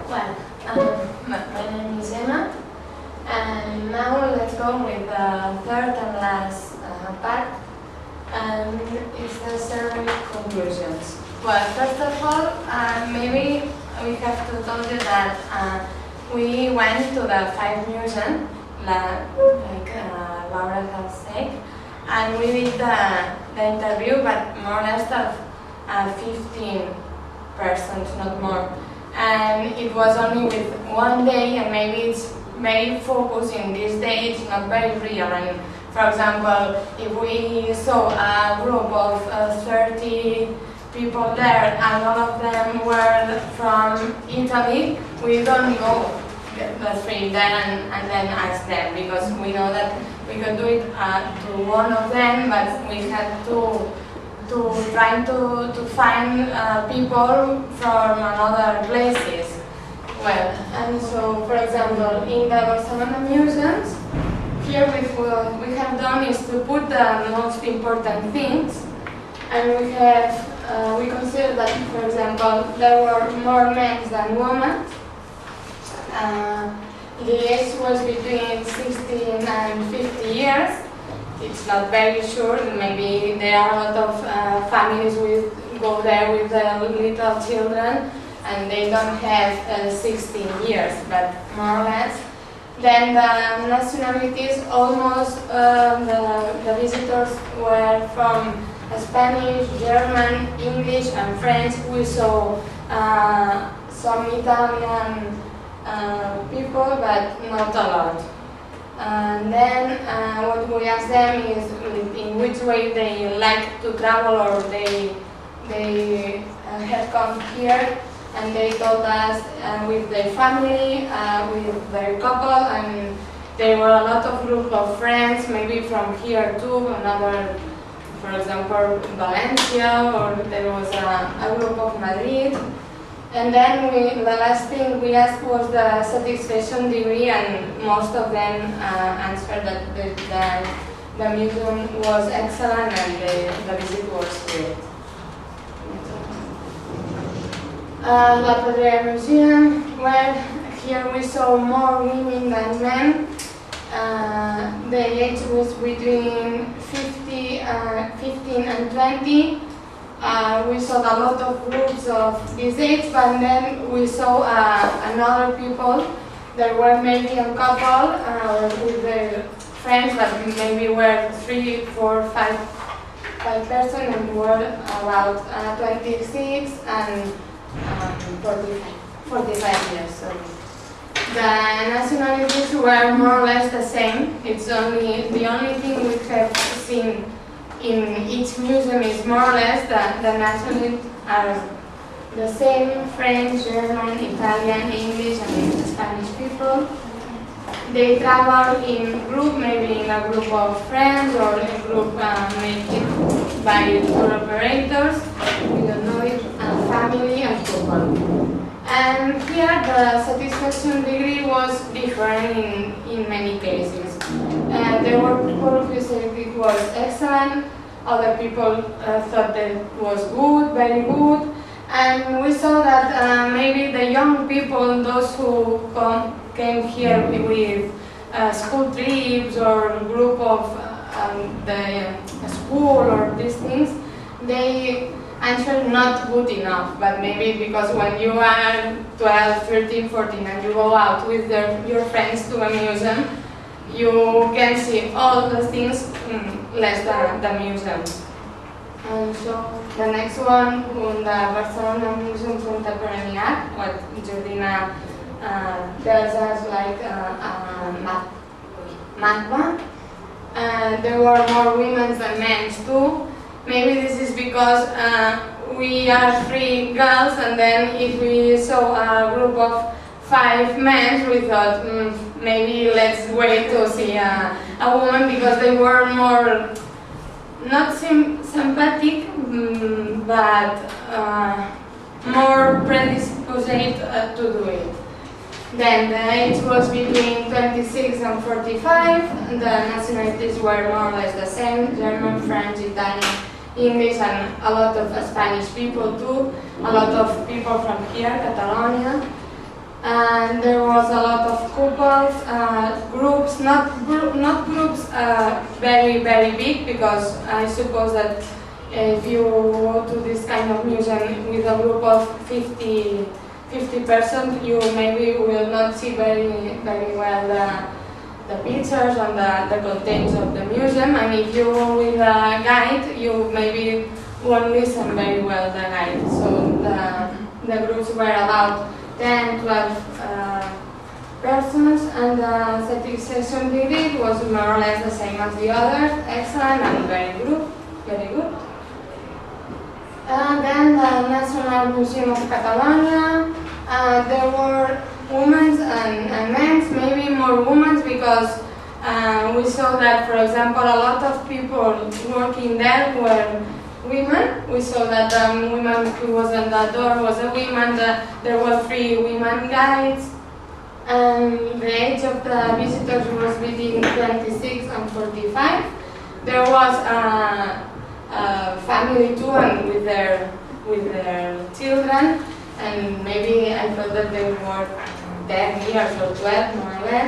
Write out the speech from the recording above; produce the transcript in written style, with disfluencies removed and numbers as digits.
Well, my name is Emma, and now let's go with the third and last part, and it's the survey conclusions. Well, first of all, maybe we have to tell you that we went to the 5 museum, like Laura has said, and we did the interview, but more or less of 15 persons, not more. And it was only with one day, and maybe it's very focused in this day, it's not very real. And for example, if we saw a group of 30 people there and all of them were from Italy, we don't go the three there and then ask them, because we know that we could do it to one of them, but we had to try to find people from other places. Well, and so, for example, in the Barcelona museums, here what we have done is to put the most important things, and we consider that, for example, there were more men than women. The age was between 16 and 50 years. It's not very sure. Maybe there are a lot of families who go there with their little children and they don't have 16 years, but more or less. Then the nationalities, almost the visitors were from Spanish, German, English and French. We saw some Italian people, but not a lot. And then what we asked them is in which way they like to travel, or they had come here, and they told us with their family, with their couple, and there were a lot of group of friends, maybe from here too, another, for example, Valencia, or there was a group of Madrid. And then the last thing we asked was the satisfaction degree, and most of them answered that the museum was excellent and the visit was great. La Pedrera Museum, well, here we saw more women than men. The age was between 15 and 20. We saw a lot of groups of this age, but then we saw another people. There were maybe a couple with their friends, but maybe were 3, 4, 5 persons, and were about 26 and 45 years. So the nationalities were more or less the same. It's the only thing we have seen in each museum is more or less the nationalities are the same: French, German, Italian, English, and Spanish people. They travel in group, maybe in a group of friends or a group made by tour operators. We don't know it, family and couple. And here the satisfaction degree was different in many cases. There were people who said it was excellent, other people thought that it was good, very good, and we saw that maybe the young people, those who came here with school trips or a group of the school or these things, they answered not good enough, but maybe because when you are 12, 13, 14 and you go out with your friends to a museum, you can see all the things less the museum. And so the next one, the Barcelona Museum Contemporary, what Jordina tells us like a map. There were more women than men too. Maybe this is because we are 3 girls, and then if we saw a group of 5 men, we thought maybe let's wait to see a woman, because they were more not sympathetic, but more predisposed to do it. Then the age was between 26 and 45. The nationalities were more or less the same: German, French, Italian, English, and a lot of Spanish people too. A lot of people from here, Catalonia. was a lot of couples, groups, not groups very big, because I suppose that if you go to this kind of museum with a group of 50 persons, you maybe will not see very well the pictures and the contents of the museum, and if you go with a guide, you maybe won't listen very well the guide. So the groups were about 10, 12 persons, and the aesthetic session we did was more or less the same as the others, excellent and very good. Then the National Museum of Catalonia, there were women and men, maybe more women, because we saw that, for example, a lot of people working there were women. We saw that the woman who was on the door was a woman, there were 3 women guides, and the age of the visitors was between 26 and 45. There was a family too, and with their children, and maybe I thought that they were 10 years or 12 more or less.